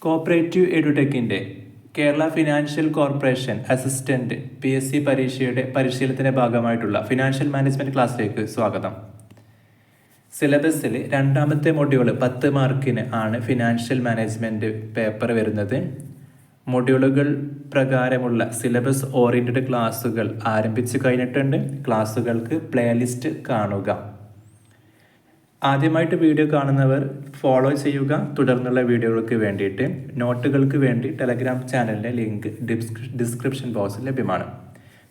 Cooperative എഡ്യൂടെക്കിൻ്റെ Kerala financial corporation assistant PSC പരീക്ഷയുടെ പരിശീലനത്തിൻ്റെ ഭാഗമായിട്ടുള്ള ഫിനാൻഷ്യൽ മാനേജ്മെൻറ്റ് ക്ലാസ്സിലേക്ക് സ്വാഗതം. സിലബസിൽ രണ്ടാമത്തെ മൊഡ്യൂൾ 10 മാർക്കിന് ആണ് ഫിനാൻഷ്യൽ മാനേജ്മെൻറ്റ് പേപ്പർ വരുന്നത്. മൊഡ്യൂളുകൾ പ്രകാരമുള്ള സിലബസ് ഓറിയൻറ്റഡ് ക്ലാസ്സുകൾ ആരംഭിച്ചു കഴിഞ്ഞിട്ടുണ്ട്. ക്ലാസ്സുകൾക്ക് പ്ലേലിസ്റ്റ് കാണുക. ആദ്യമായിട്ട് വീഡിയോ കാണുന്നവർ ഫോളോ ചെയ്യുക. തുടർന്നുള്ള വീഡിയോകൾക്ക് വേണ്ടിയിട്ട് നോട്ടുകൾക്ക് വേണ്ടി ടെലഗ്രാം ചാനലിൻ്റെ ലിങ്ക് ഡിസ്ക്രിപ്ഷൻ ബോക്സിൽ ലഭ്യമാണ്.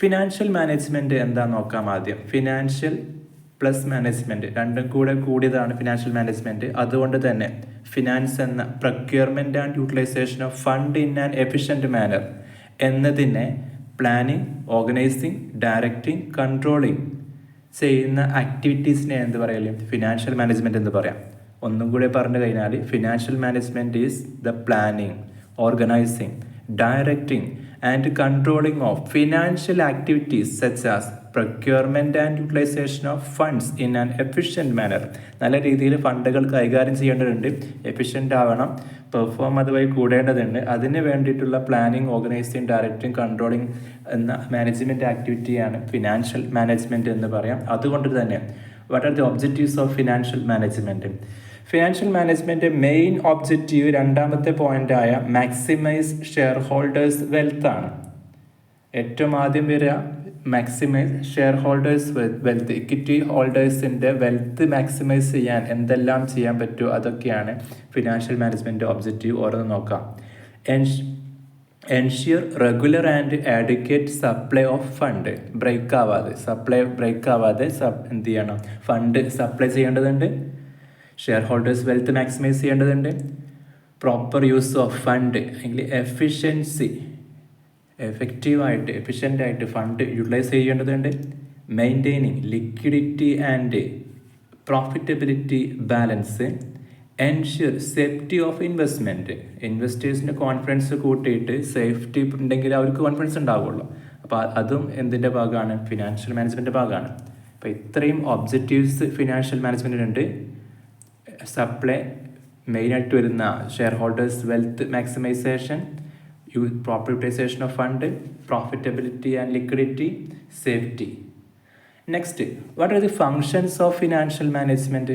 ഫിനാൻഷ്യൽ മാനേജ്മെൻറ്റ് എന്താണെന്ന് നോക്കാം. ആദ്യം ഫിനാൻഷ്യൽ പ്ലസ് മാനേജ്മെൻറ്റ് രണ്ടും കൂടെ കൂടിയതാണ് ഫിനാൻഷ്യൽ മാനേജ്മെൻറ്റ്. അതുകൊണ്ട് തന്നെ ഫിനാൻസ് എന്ന procurement and utilisation of fund in an efficient manner എന്നതിനെ പ്ലാനിങ്, ഓർഗനൈസിങ്, ഡയറക്റ്റിംഗ്, കൺട്രോളിങ് ചെയ്യുന്ന ആക്ടിവിറ്റീസിനെ എന്ത് പറയല്? ഫിനാൻഷ്യൽ മാനേജ്മെൻറ്റ് എന്ന് പറയാം. ഒന്നും കൂടെ പറഞ്ഞു കഴിഞ്ഞാൽ financial management is the planning, organising, directing and controlling of financial activities such as procurement and utilisation of funds in an efficient manner. നല്ല രീതിയിൽ ഫണ്ടുകൾ കൈകാര്യം ചെയ്യേണ്ടതുണ്ട്, എഫിഷ്യൻ്റ് ആവണം, പെർഫോം അതുവഴി കൂടേണ്ടതുണ്ട്. അതിന് വേണ്ടിയിട്ടുള്ള പ്ലാനിങ്, ഓർഗനൈസിങ്, ഡയറക്റ്റിംഗ്, കൺട്രോളിങ് എന്ന മാനേജ്മെൻറ്റ് ആക്ടിവിറ്റിയാണ് ഫിനാൻഷ്യൽ മാനേജ്മെൻറ്റ് എന്ന് പറയാം. അതുകൊണ്ട് തന്നെ what are the objectives of financial management? Financial management main objective രണ്ടാമത്തെ പോയിൻ്റായ മാക്സിമൈസ് ഷെയർ ഹോൾഡേഴ്സ് വെൽത്ത് ആണ്. ഏറ്റവും ആദ്യം വരിക maximize shareholders wealth. Equity ഹോൾഡേഴ്സിൻ്റെ വെൽത്ത് മാക്സിമൈസ് ചെയ്യാൻ എന്തെല്ലാം ചെയ്യാൻ പറ്റുമോ അതൊക്കെയാണ് ഫിനാൻഷ്യൽ മാനേജ്മെൻറ്റ് ഒബ്ജക്റ്റീവ്. ഓരോന്ന് നോക്കാം. Ensure regular and adequate supply of fund. Supply break ആവാതെ എന്ത് ചെയ്യണം? ഫണ്ട് സപ്ലൈ ചെയ്യേണ്ടതുണ്ട്. ഷെയർ ഹോൾഡേഴ്സ് വെൽത്ത് മാക്സിമൈസ് ചെയ്യേണ്ടതുണ്ട്. പ്രോപ്പർ യൂസ് ഓഫ് ഫണ്ട് അല്ലെങ്കിൽ എഫിഷ്യൻസി, എഫക്റ്റീവായിട്ട് എഫിഷ്യൻ്റായിട്ട് ഫണ്ട് യൂട്ടിലൈസ് ചെയ്യേണ്ടതുണ്ട്. Maintaining liquidity and profitability balance. Ensure safety of investment. ഇൻവെസ്റ്റേഴ്സിൻ്റെ കോൺഫിഡൻസ് കൂട്ടിയിട്ട് സേഫ്റ്റി ഉണ്ടെങ്കിൽ അവർക്ക് കോൺഫിഡൻസ് ഉണ്ടാവുള്ളൂ. അപ്പോൾ അതും എന്തിൻ്റെ ഭാഗമാണ്? ഫിനാൻഷ്യൽ മാനേജ്മെൻറ്റ് ഭാഗമാണ്. അപ്പോൾ ഇത്രയും ഒബ്ജക്റ്റീവ്സ് ഫിനാൻഷ്യൽ മാനേജ്മെൻറ്റിനുണ്ട്. സപ്ലൈ മെയിനായിട്ട് വരുന്ന share holders wealth maximisation, proper utilization of fund, profitability and liquidity, safety. Next, what are the functions of financial management?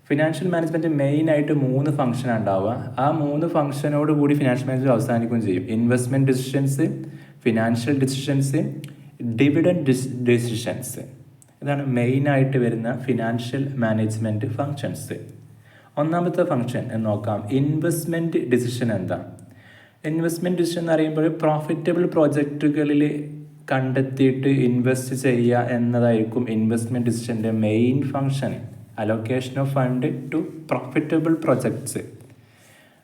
Financial management മെയിനായിട്ട് 3 ഫംഗ്ഷൻ ഉണ്ടാവുക. ആ 3 ഫംഗ്ഷനോട് കൂടി ഫിനാൻഷ്യൽ മാനേജ്മെൻറ്റ് അവസാനിക്കുകയും ചെയ്യും. Investment decisions, financial decisions, dividend decisions. ഇതാണ് മെയിനായിട്ട് വരുന്ന financial management functions. ഒന്നാമത്തെ ഫംഗ്ഷൻ എന്ന് നോക്കാം. ഇൻവെസ്റ്റ്മെൻറ്റ് ഡിസിഷൻ എന്താ? ഇൻവെസ്റ്റ്മെൻറ്റ് ഡിസിഷൻ എന്ന് പറയുമ്പോൾ പ്രോഫിറ്റബിൾ പ്രോജക്റ്റുകളിൽ കണ്ടെത്തിയിട്ട് ഇൻവെസ്റ്റ് ചെയ്യുക എന്നതായിരിക്കും ഇൻവെസ്റ്റ്മെൻറ്റ് ഡിസിഷൻ്റെ main function. Allocation of fund to profitable projects.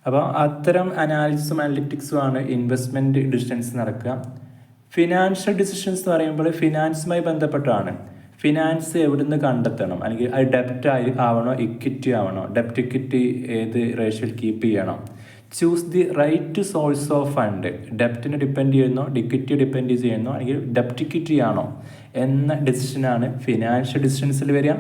അപ്പോൾ അത്തരം അനാലിസിസും അനലിറ്റിക്സുമാണ് ഇൻവെസ്റ്റ്മെൻറ്റ് ഡിസിഷൻസ് നടക്കുക. ഫിനാൻഷ്യൽ ഡിസിഷൻസ് എന്ന് പറയുമ്പോൾ ഫിനാൻസുമായി ബന്ധപ്പെട്ടാണ്. ഫിനാൻസ് എവിടുന്ന് കണ്ടെത്തണം, അല്ലെങ്കിൽ അത് ഡെപ്റ്റ് ആവണോ ഇക്വിറ്റി ആവണോ, ഡെപ്റ്റ് ഇക്വിറ്റി ഏത് റേഷ്യോയിൽ കീപ്പ് ചെയ്യണം. Choose the right source of fund. ഡെപ്റ്റിനെ ഡിപ്പെൻഡ് ചെയ്യുന്നോ ഇക്വിറ്റി ഡിപ്പെൻഡ് ചെയ്യുന്നോ അല്ലെങ്കിൽ ഡെപ്റ്റ് ഇക്വിറ്റി ആണോ എന്ന ഡിസിഷനാണ് ഫിനാൻഷ്യൽ ഡിസിഷൻസിൽ വരിക.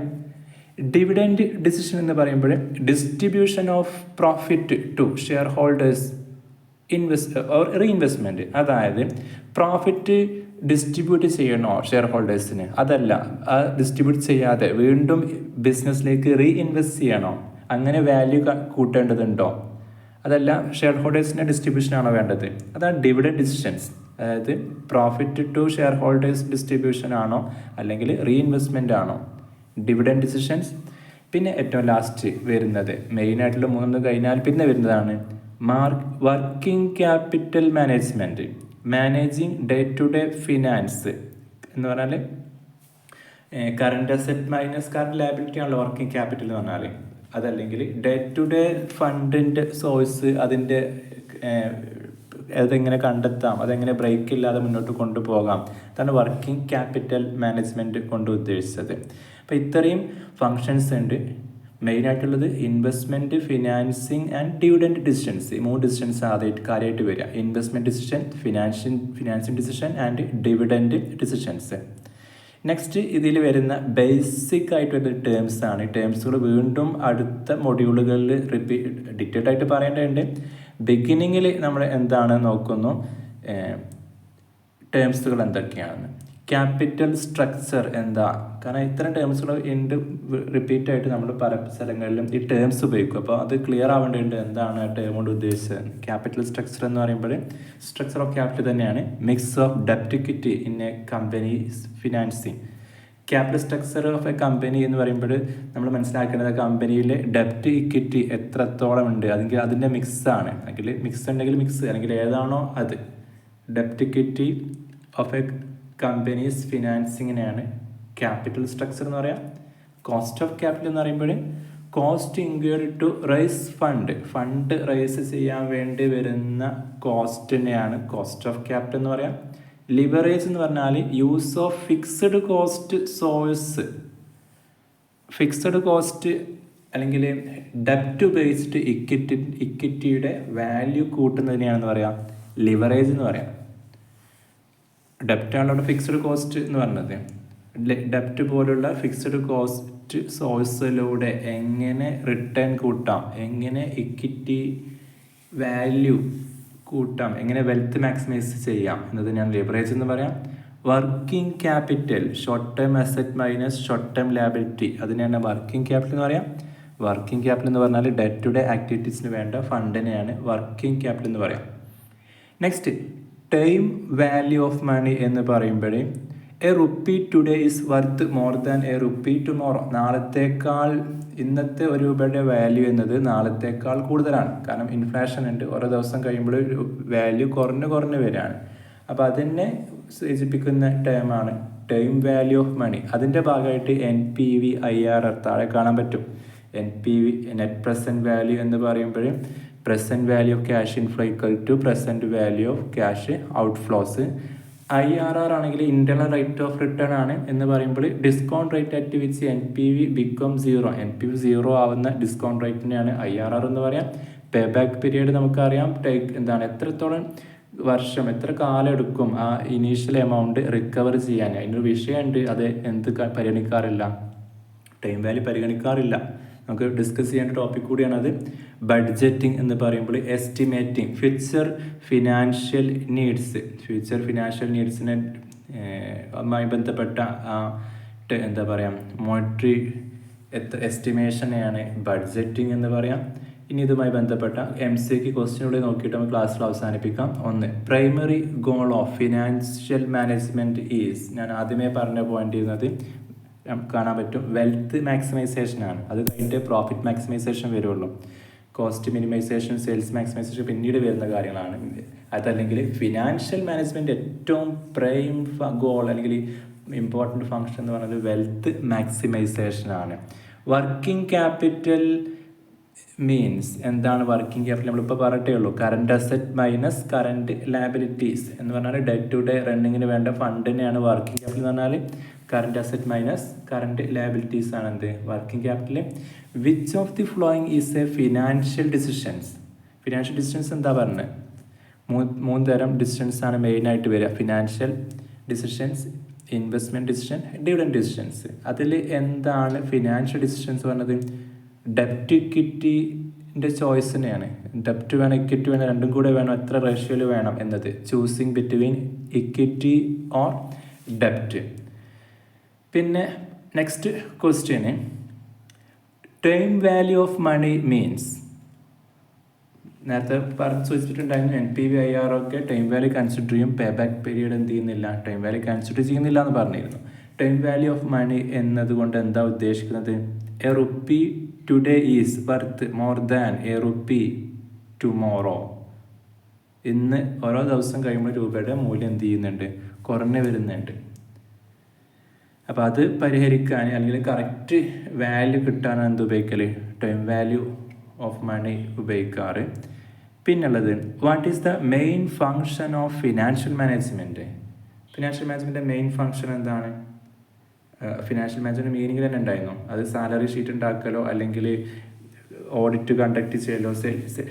ഡിവിഡൻഡ് ഡിസിഷൻ എന്ന് പറയുമ്പോൾ distribution of profit to shareholders reinvestment. അതായത് പ്രോഫിറ്റ് ഡിസ്ട്രിബ്യൂട്ട് ചെയ്യണോ ഷെയർ ഹോൾഡേഴ്സിന്, അതല്ല ആ ഡിസ്ട്രിബ്യൂട്ട് ചെയ്യാതെ വീണ്ടും ബിസിനസ്സിലേക്ക് റീഇൻവെസ്റ്റ് ചെയ്യണോ, അങ്ങനെ വാല്യൂ കൂട്ടേണ്ടതുണ്ടോ, അതല്ല ഷെയർ ഹോൾഡേഴ്സിൻ്റെ ഡിസ്ട്രിബ്യൂഷനാണോ വേണ്ടത്. അതാണ് ഡിവിഡൻഡ് ഡിസിഷൻസ്. അതായത് profit to shareholders distribution ആണോ അല്ലെങ്കിൽ റീഇൻവെസ്റ്റ്മെൻ്റ് ആണോ, ഡിവിഡൻഡ് ഡിസിഷൻസ്. പിന്നെ ഏറ്റവും ലാസ്റ്റ് വരുന്നത് മെയിനായിട്ടുള്ള 3 കഴിഞ്ഞാൽ പിന്നെ വരുന്നതാണ് working capital management. Managing day to day finance എന്ന് പറഞ്ഞാൽ current asset minus current liability ആണല്ലോ വർക്കിംഗ് ക്യാപിറ്റൽ എന്ന് പറഞ്ഞാൽ. അതല്ലെങ്കിൽ ഡേ ടു ഡേ ഫണ്ടിൻ്റെ സോഴ്സ്, അതിൻ്റെ അതെങ്ങനെ കണ്ടെത്താം, അതെങ്ങനെ ബ്രേക്ക് ഇല്ലാതെ മുന്നോട്ട് കൊണ്ടുപോകാം. അതാണ് വർക്കിംഗ് ക്യാപിറ്റൽ മാനേജ്മെൻറ്റ് കൊണ്ട് ഉദ്ദേശിച്ചത്. അപ്പോൾ ഇത്രയും ഫങ്ഷൻസ് ഉണ്ട്. മെയിനായിട്ടുള്ളത് investment, financing and dividend decisions. 3 decisions കാര്യമായിട്ട് വരിക. Investment decision, financing decision and dividend decisions. Next ഇതിൽ വരുന്ന ബേസിക് ആയിട്ട് വരുന്ന ടേംസ് ആണ്. ഈ ടേംസുകൾ വീണ്ടും അടുത്ത മൊഡ്യൂളുകളിൽ ഡീറ്റെയിൽഡ് ആയിട്ട് പറയേണ്ടതുണ്ട്. ബിഗിനിങ്ങിൽ നമ്മൾ എന്താണ് നോക്കുന്നു, ടേംസുകൾ എന്തൊക്കെയാണെന്ന്. ക്യാപിറ്റൽ സ്ട്രക്ചർ എന്താ, കാരണം ഇത്തരം ടേംസുകൾ റിപ്പീറ്റ് ആയിട്ട് നമ്മൾ പല സ്ഥലങ്ങളിലും ഈ ടേംസ് ഉപയോഗിക്കും. അപ്പോൾ അത് ക്ലിയർ ആവേണ്ടതുണ്ട് എന്താണ് ആ ടേം കൊണ്ട് ഉദ്ദേശിച്ചത്. ക്യാപിറ്റൽ സ്ട്രക്ചർ എന്ന് പറയുമ്പോൾ സ്ട്രക്ചർ ഓഫ് ക്യാപിറ്റൽ തന്നെയാണ്. മിക്സ് ഓഫ് ഡെപ്റ്റ് equity in a company financing. Capital structure of a company എന്ന് പറയുമ്പോൾ നമ്മൾ മനസ്സിലാക്കേണ്ടത് കമ്പനിയിലെ ഡെപ്റ്റ് ഇക്വിറ്റി എത്രത്തോളം ഉണ്ട്, അല്ലെങ്കിൽ അതിൻ്റെ മിക്സാണ്. അല്ലെങ്കിൽ മിക്സ് ഉണ്ടെങ്കിൽ മിക്സ്, അല്ലെങ്കിൽ ഏതാണോ അത്. ഡെപ്റ്റ് ഇക്വിറ്റി ഓഫ് എ കമ്പനീസ് ഫിനാൻസിങ്ങിനെയാണ് ക്യാപിറ്റൽ സ്ട്രക്ചർ എന്ന് പറയാം. കോസ്റ്റ് ഓഫ് ക്യാപിറ്റൽ എന്ന് പറയുമ്പോൾ cost incurred to raise fund raise ചെയ്യാൻ വേണ്ടി വരുന്ന കോസ്റ്റിനെയാണ് കോസ്റ്റ് ഓഫ് ക്യാപിറ്റൽ എന്ന് പറയാം. ലിവറേജ് എന്ന് പറഞ്ഞാൽ use of fixed cost source. Fixed cost അല്ലെങ്കിൽ ഡെപ്റ്റ് ബേസ്ഡ് ഇക്വിറ്റിയുടെ വാല്യൂ കൂട്ടുന്നതിനെയാണെന്ന് പറയാം ലിവറേജ് എന്ന് പറയാം. ഡെപ്റ്റ് ആണല്ലോ ഫിക്സഡ് കോസ്റ്റ് എന്ന് പറഞ്ഞത്. ഡെപ്റ്റ് പോലുള്ള ഫിക്സഡ് കോസ്റ്റ് സോഴ്സിലൂടെ എങ്ങനെ റിട്ടേൺ കൂട്ടാം, എങ്ങനെ ഇക്വിറ്റി വാല്യൂ കൂട്ടാം, എങ്ങനെ വെൽത്ത് മാക്സിമൈസ് ചെയ്യാം എന്നതിനാണ് ലിവറേജ് എന്ന് പറയാം. Working capital short term asset minus short term liability, അതിനെയാണ് വർക്കിംഗ് ക്യാപിറ്റൽ എന്ന് പറയാം. വർക്കിംഗ് ക്യാപിറ്റൽ എന്ന് പറഞ്ഞാൽ ഡേ ടു ഡേ ആക്ടിവിറ്റീസിന് വേണ്ട ഫണ്ടിനെയാണ് വർക്കിംഗ് ക്യാപിറ്റൽ എന്ന് പറയാം. Next time value of money എന്ന് പറയുമ്പോൾ a rupee today is worth more than a rupee tomorrow. നാളത്തേക്കാൾ ഇന്നത്തെ ഒരു രൂപയുടെ വാല്യൂ എന്നത് നാളത്തേക്കാൾ കൂടുതലാണ്. കാരണം ഇൻഫ്ലേഷൻ ഉണ്ട്, ഓരോ ദിവസം കഴിയുമ്പോൾ വാല്യൂ കുറഞ്ഞു വരികയാണ്. അപ്പോൾ അതിനെ സൂചിപ്പിക്കുന്ന ടേമാണ് ടൈം വാല്യൂ ഓഫ് മണി. അതിൻ്റെ ഭാഗമായിട്ട് NPV IRR താഴെ കാണാൻ പറ്റും. NPV നെറ്റ് പ്രസൻറ്റ് വാല്യൂ എന്ന് പറയുമ്പോൾ present value of cash inflow equal to present value of cash outflows. IRR ആണെങ്കിൽ ഇൻറ്റേർണൽ റേറ്റ് ഓഫ് റിട്ടേൺ ആണ് എന്ന് പറയുമ്പോൾ discount rate at which NPV become 0. NPV 0 ആവുന്ന ഡിസ്കൗണ്ട് റേറ്റിനെയാണ് IRR എന്ന് പറയാം. പേ ബാക്ക് പീരീഡ് നമുക്കറിയാം, എത്രത്തോളം വർഷം, എത്ര കാലം എടുക്കും ആ ഇനീഷ്യൽ എമൗണ്ട് റിക്കവർ ചെയ്യാൻ. അതിനൊരു വിഷയമുണ്ട്, അത് പരിഗണിക്കാറില്ല, ടൈം വാല്യൂ പരിഗണിക്കാറില്ല. നമുക്ക് ഡിസ്കസ് ചെയ്യേണ്ട ടോപ്പിക് കൂടിയാണ് അത്. ബഡ്ജറ്റിംഗ് എന്ന് പറയുമ്പോൾ എസ്റ്റിമേറ്റിംഗ് ഫ്യൂച്ചർ ഫിനാൻഷ്യൽ നീഡ്സിനെ മായി ബന്ധപ്പെട്ട മോണിറ്ററി എസ്റ്റിമേഷനെയാണ് ബഡ്ജറ്റിംഗ് എന്ന് പറയാം. ഇനി ഇതുമായി ബന്ധപ്പെട്ട MCQ ക്വസ്റ്റ്യനൂടെ നോക്കിയിട്ട് നമുക്ക് ക്ലാസ്സിൽ അവസാനിപ്പിക്കാം. 1. Primary goal of financial management is, ഞാൻ ആദ്യമേ പറഞ്ഞ പോയിന്റ് ചെയ്യുന്നത് കാണാൻ പറ്റും, വെൽത്ത് മാക്സിമൈസേഷൻ ആണ്. അത് കഴിഞ്ഞിട്ട് പ്രോഫിറ്റ് മാക്സിമൈസേഷൻ വരുള്ളൂ. കോസ്റ്റ് മിനിമൈസേഷൻ, സെയിൽസ് മാക്സിമൈസേഷൻ പിന്നീട് വരുന്ന കാര്യങ്ങളാണ്. അതല്ലെങ്കിൽ ഫിനാൻഷ്യൽ മാനേജ്മെൻറ്റ് ഏറ്റവും പ്രൈം ഗോൾ അല്ലെങ്കിൽ ഇമ്പോർട്ടൻറ്റ് ഫങ്ഷൻ എന്ന് പറയുന്നത് വെൽത്ത് മാക്സിമൈസേഷൻ ആണ്. വർക്കിംഗ് ക്യാപിറ്റൽ മീൻസ് എന്താണ് വർക്കിംഗ് ക്യാപിറ്റൽ? നമ്മളിപ്പോൾ പറഞ്ഞിട്ടേ ഉള്ളൂ, current asset minus current liabilities എന്ന് പറഞ്ഞാൽ ഡേ ടു ഡേ റണ്ണിങ്ങിന് വേണ്ട ഫണ്ടിനെയാണ് വർക്കിംഗ് ക്യാപിറ്റൽ എന്ന് പറഞ്ഞാൽ. Current asset minus current liabilities ആണ് എന്ത് working capital. Which of the flowing is A financial decisions? Financial decisions എന്താ പറഞ്ഞത്? മൂന്ന് തരം ഡിസിഷൻസ് ആണ് മെയിനായിട്ട് വരിക. Financial decisions, investment decision, dividend decisions. അതിൽ എന്താണ് ഫിനാൻഷ്യൽ ഡിസിഷൻസ് പറഞ്ഞത്? ഡെപ്റ്റ് ഇക്വിറ്റിൻ്റെ ചോയ്സിനെയാണ്. ഡെപ്റ്റ് വേണം, ഇക്വിറ്റി വേണം, രണ്ടും കൂടെ വേണം, എത്ര റേഷ്യോയിൽ വേണം എന്നത്. ചൂസിങ് ബിറ്റ്വീൻ ഇക്വിറ്റി ഓർ ഡെപ്റ്റ്. പിന്നെ next question time value of money means, നേരത്തെ സൂചിപ്പിച്ചിട്ടുണ്ടായിരുന്നു NPV IRR ഒക്കെ ടൈം വാല്യൂ കൺസിഡർ ചെയ്യും, പേ ബാക്ക് പീരീഡ് എന്ത് ചെയ്യുന്നില്ല, ടൈം വാല്യൂ കൺസിഡർ ചെയ്യുന്നില്ല എന്ന് പറഞ്ഞിരുന്നു. ടൈം വാല്യൂ ഓഫ് മണി എന്നതുകൊണ്ട് എന്താ ഉദ്ദേശിക്കുന്നത്? A rupee today is worth more than a rupee tomorrow. ഇന്ന് ഓരോ ദിവസം കഴിയുമ്പോൾ രൂപയുടെ മൂല്യം എന്ത് ചെയ്യുന്നുണ്ട്? കുറഞ്ഞു വരുന്നുണ്ട്. അപ്പോൾ അത് പരിഹരിക്കാൻ അല്ലെങ്കിൽ കറക്റ്റ് വാല്യൂ കിട്ടാനാണ് എന്ത് ഉപയോഗിക്കൽ? ടൈം വാല്യൂ ഓഫ് മണി ഉപയോഗിക്കാറ്. പിന്നുള്ളത് what is the main function of financial management? Financial മാനേജ്മെൻറ്റിൻ്റെ മെയിൻ ഫങ്ഷൻ എന്താണ്? ഫിനാൻഷ്യൽ മാനേജ്മെൻറ്റ് മീനിങ് തന്നെ ഉണ്ടായിരുന്നു. അത് സാലറി ഷീറ്റ് ഉണ്ടാക്കലോ അല്ലെങ്കിൽ ഓഡിറ്റ് കണ്ടക്ട് ചെയ്യലോ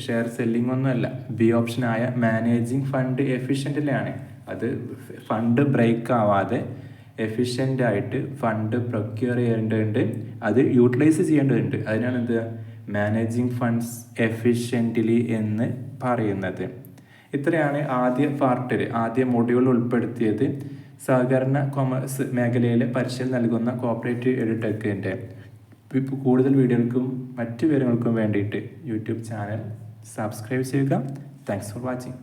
ഷെയർ സെല്ലിംഗ് ഒന്നുമല്ല. ബി ഓപ്ഷനായ മാനേജിങ് ഫണ്ട് എഫിഷ്യൻ്റിലാണ്. അത് ഫണ്ട് ബ്രേക്ക് ആവാതെ എഫിഷ്യൻ്റായിട്ട് ഫണ്ട് പ്രൊക്യൂർ ചെയ്യേണ്ടതുണ്ട്, അത് യൂട്ടിലൈസ് ചെയ്യേണ്ടതുണ്ട്. അതിനാണ് എന്ത് മാനേജിങ് ഫണ്ട്സ് എഫിഷ്യൻ്റ്ലി എന്ന് പറയുന്നത്. ഇത്രയാണ് ആദ്യ പാർട്ടിൽ ആദ്യ മൊഡ്യൂൾ ഉൾപ്പെടുത്തിയത് സഹകരണ കൊമേഴ്സ് മേഖലയിൽ പരിശീലനം നൽകുന്ന കോപ്പറേറ്റീവ് എഡ്യൂടെക്കിൻ്റെ. കൂടുതൽ വീഡിയോകൾക്കും മറ്റു വിവരങ്ങൾക്കും വേണ്ടിയിട്ട് യൂട്യൂബ് ചാനൽ സബ്സ്ക്രൈബ് ചെയ്യുക. Thanks for watching.